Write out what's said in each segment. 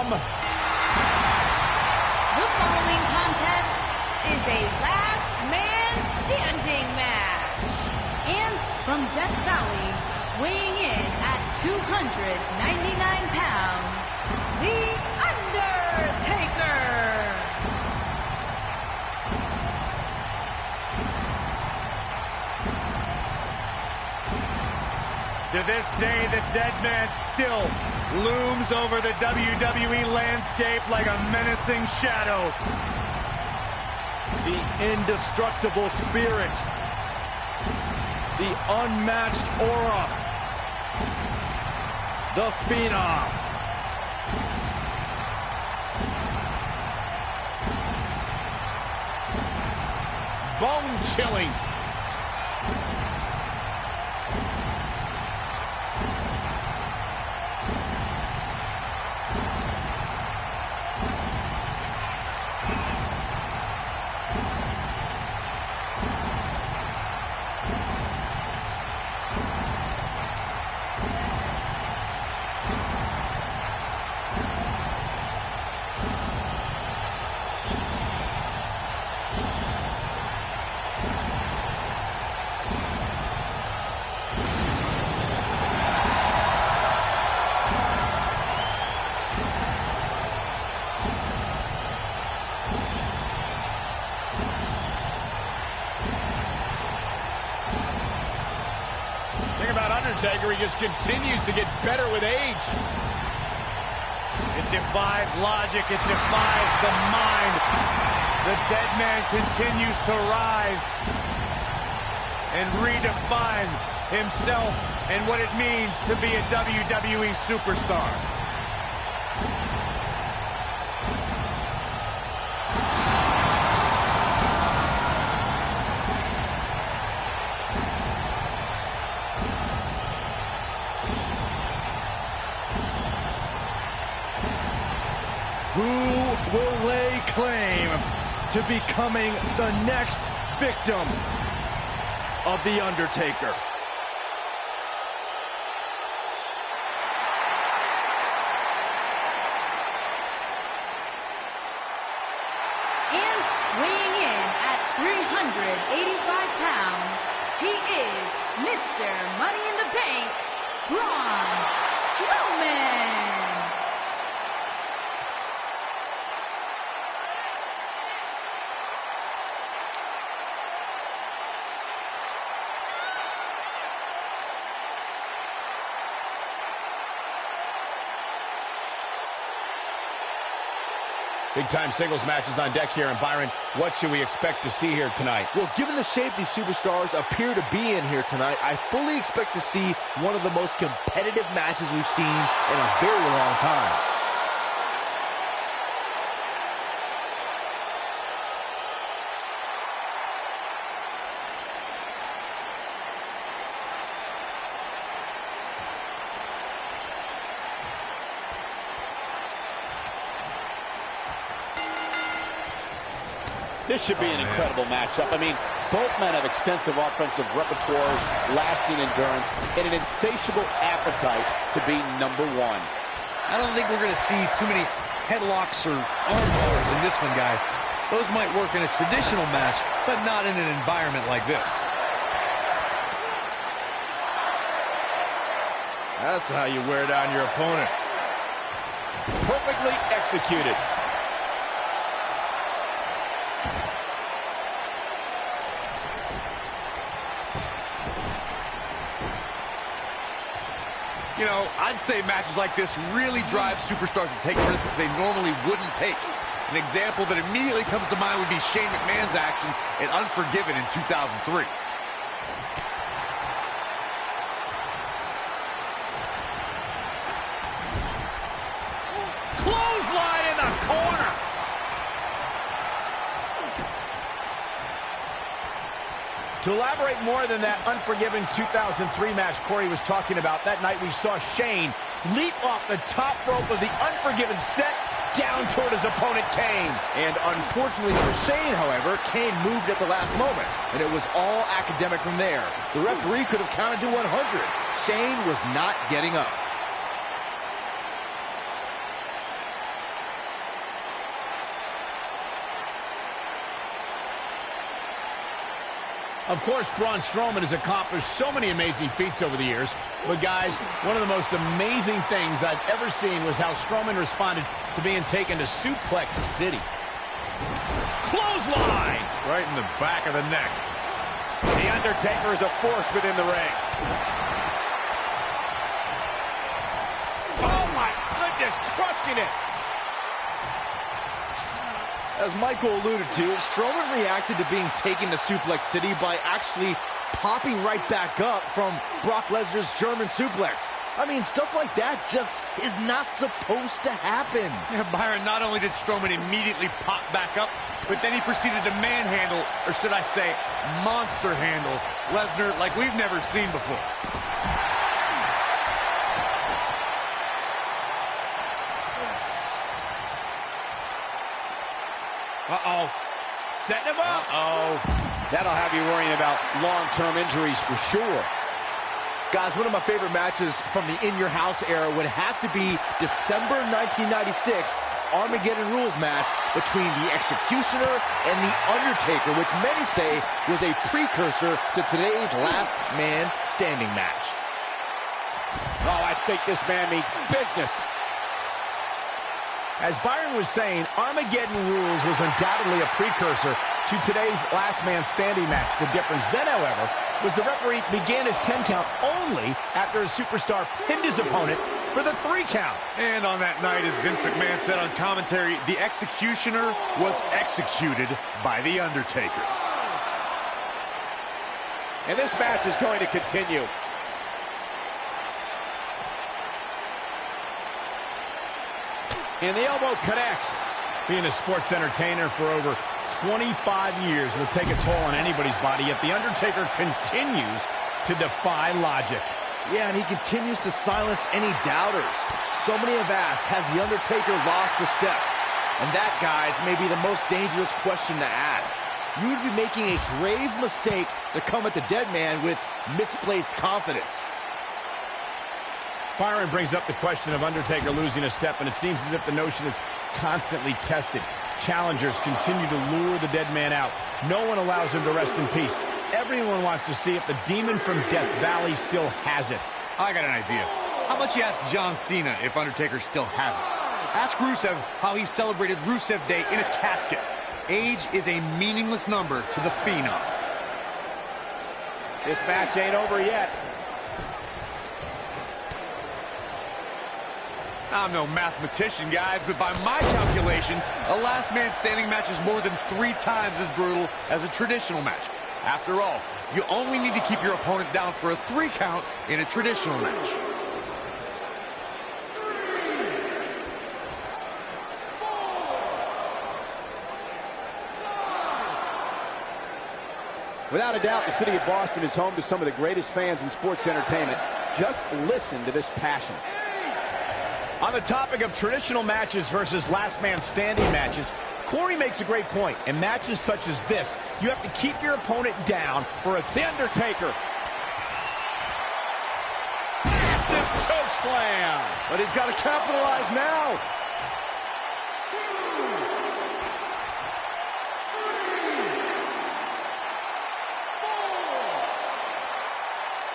The following contest is a last man standing match. And from Death Valley, weighing in at 299 pounds, The Undertaker. To this day, the dead man still looms over the WWE landscape like a menacing shadow. The indestructible spirit. The unmatched aura. The Phenom. Bone-chilling. Undertaker, he just continues to get better with age. It defies logic, it defies the mind. The dead man continues to rise and redefine himself and what it means to be a WWE superstar. Who will lay claim to becoming the next victim of The Undertaker? And weighing in at 385 pounds, he is Mr. Money in the Bank, Braun Strowman. Big-time singles matches on deck here, and Byron, what should we expect to see here tonight? Well, given the shape these superstars appear to be in here tonight, I fully expect to see one of the most competitive matches we've seen in a very long time. This should be an incredible matchup. I mean, both men have extensive offensive repertoires, lasting endurance, and an insatiable appetite to be number one. I don't think we're going to see too many headlocks or arm bars in this one, guys. Those might work in a traditional match, but not in an environment like this. That's how you wear down your opponent. Perfectly executed. You know, I'd say matches like this really drive superstars to take risks they normally wouldn't take. An example that immediately comes to mind would be Shane McMahon's actions in Unforgiven in 2003. Clothesline in the corner. To elaborate more than that Unforgiven 2003 match Corey was talking about, that night we saw Shane leap off the top rope of the Unforgiven set down toward his opponent Kane. And unfortunately for Shane, however, Kane moved at the last moment, and it was all academic from there. The referee could have counted to 100. Shane was not getting up. Of course, Braun Strowman has accomplished so many amazing feats over the years. But, guys, one of the most amazing things I've ever seen was how Strowman responded to being taken to Suplex City. Clothesline! Right in the back of the neck. The Undertaker is a force within the ring. Oh, my goodness, crushing it. As Michael alluded to, Strowman reacted to being taken to Suplex City by actually popping right back up from Brock Lesnar's German suplex. I mean, stuff like that just is not supposed to happen. Yeah, Byron, not only did Strowman immediately pop back up, but then he proceeded to manhandle, or should I say, monster handle, Lesnar like we've never seen before. Uh-oh. Setting him up. Uh-oh. That'll have you worrying about long-term injuries for sure. Guys, one of my favorite matches from the In Your House era would have to be December 1996 Armageddon Rules match between the Executioner and the Undertaker, which many say was a precursor to today's Last Man Standing match. Oh, I think this man means business. As Byron was saying, Armageddon Rules was undoubtedly a precursor to today's Last Man Standing match. The difference then, however, was the referee began his 10 count only after a superstar pinned his opponent for the 3 count. And on that night, as Vince McMahon said on commentary, the Executioner was executed by the Undertaker. And this match is going to continue. And the elbow connects. Being a sports entertainer for over 25 years will take a toll on anybody's body, yet the Undertaker continues to defy logic. Yeah, and he continues to silence any doubters. So many have asked, has the Undertaker lost a step? And that, guys, may be the most dangerous question to ask. You would be making a grave mistake to come at the dead man with misplaced confidence. Byron brings up the question of Undertaker losing a step, and it seems as if the notion is constantly tested. Challengers continue to lure the dead man out. No one allows him to rest in peace. Everyone wants to see if the demon from Death Valley still has it. I got an idea. How about you ask John Cena if Undertaker still has it? Ask Rusev how he celebrated Rusev Day in a casket. Age is a meaningless number to the Phenom. This match ain't over yet. I'm no mathematician, guys, but by my calculations, a Last Man Standing match is more than 3 times as brutal as a traditional match. After all, you only need to keep your opponent down for a 3 count in a traditional match. Without a doubt, the city of Boston is home to some of the greatest fans in sports entertainment. Just listen to this passion. On the topic of traditional matches versus Last Man Standing matches, Corey makes a great point. In matches such as this, you have to keep your opponent down for The Undertaker. Massive choke slam. But he's got to capitalize now.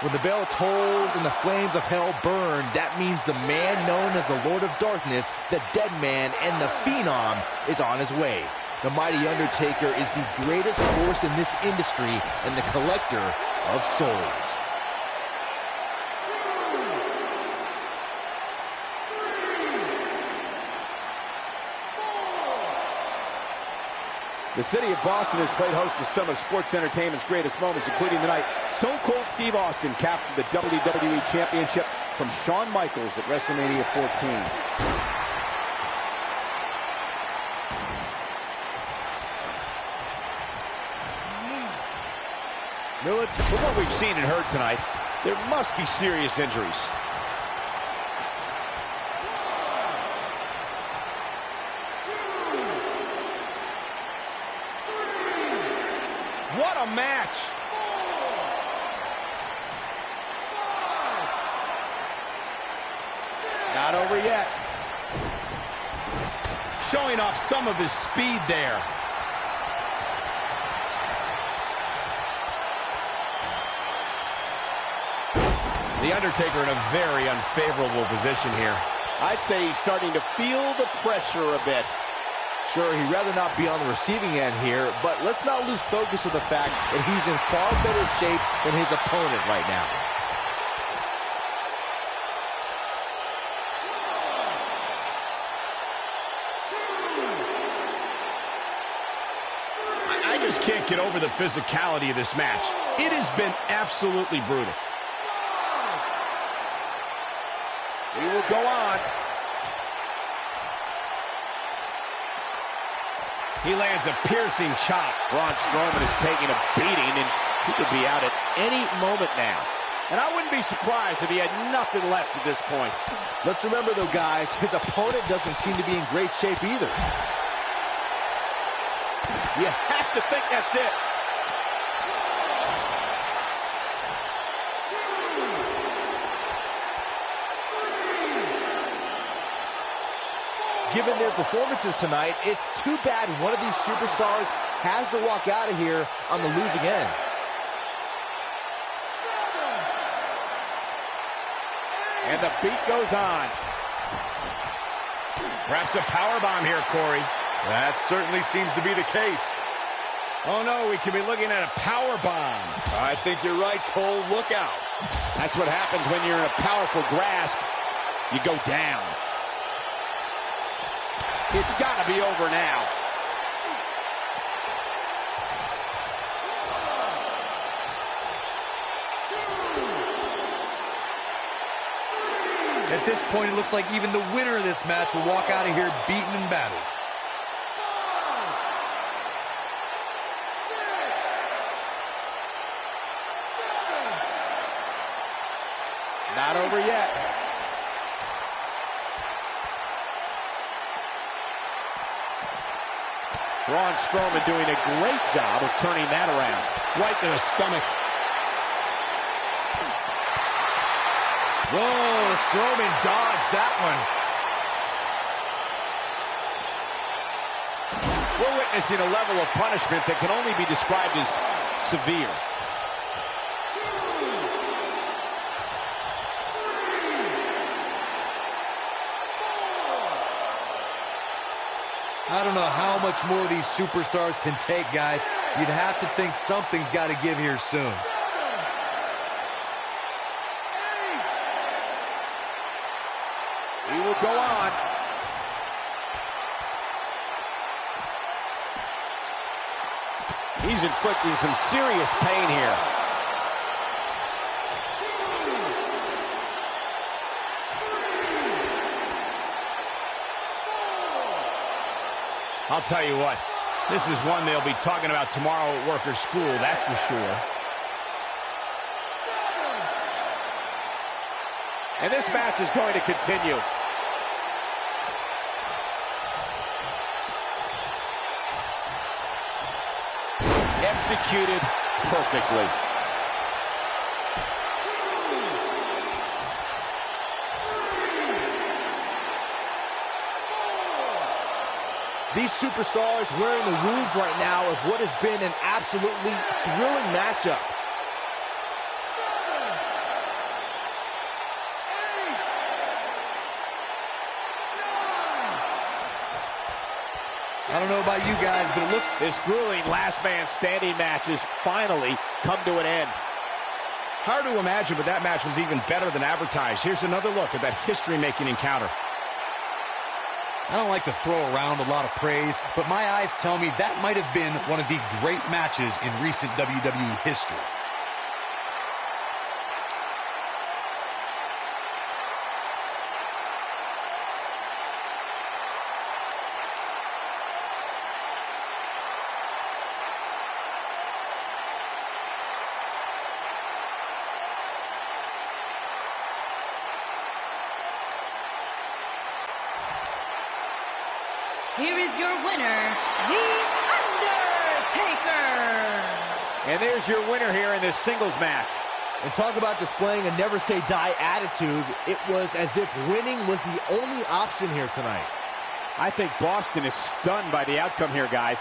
When the bell tolls and the flames of hell burn, that means the man known as the Lord of Darkness, the Dead Man, and the Phenom is on his way. The mighty Undertaker is the greatest force in this industry and the collector of souls. The city of Boston has played host to some of sports entertainment's greatest moments, including the night Stone Cold Steve Austin captured the WWE Championship from Shawn Michaels at WrestleMania 14. From what we've seen and heard tonight, there must be serious injuries. What a match! Not over yet. Showing off some of his speed there. The Undertaker in a very unfavorable position here. I'd say he's starting to feel the pressure a bit. Sure, he'd rather not be on the receiving end here, but let's not lose focus of the fact that he's in far better shape than his opponent right now. I just can't get over the physicality of this match. It has been absolutely brutal. He will go on. He lands a piercing chop. Braun Strowman is taking a beating, and he could be out at any moment now. And I wouldn't be surprised if he had nothing left at this point. Let's remember, though, guys, his opponent doesn't seem to be in great shape either. You have to think that's it. Given their performances tonight, it's too bad one of these superstars has to walk out of here on the losing end. And the beat goes on. Perhaps a powerbomb here, Corey. That certainly seems to be the case. Oh, no, we could be looking at a powerbomb. I think you're right, Cole. Look out. That's what happens when you're in a powerful grasp. You go down. It's got to be over now. At this point, it looks like even the winner of this match will walk out of here beaten and battered. Not over yet. Braun Strowman doing a great job of turning that around. Right to the stomach. Whoa, Strowman dodged that one. We're witnessing a level of punishment that can only be described as severe. I don't know how much more these superstars can take, guys. You'd have to think something's got to give here soon. He will go on. He's inflicting some serious pain here. I'll tell you what, this is one they'll be talking about tomorrow at workers' school, that's for sure. And this match is going to continue. Executed perfectly. These superstars wearing the wounds right now of what has been an absolutely thrilling matchup. I don't know about you guys, but it looks... This grueling last man standing match has finally come to an end. Hard to imagine, but that match was even better than advertised. Here's another look at that history-making encounter. I don't like to throw around a lot of praise, but my eyes tell me that might have been one of the great matches in recent WWE history. Here is your winner, The Undertaker. And there's your winner here in this singles match. And talk about displaying a never-say-die attitude. It was as if winning was the only option here tonight. I think Boston is stunned by the outcome here, guys.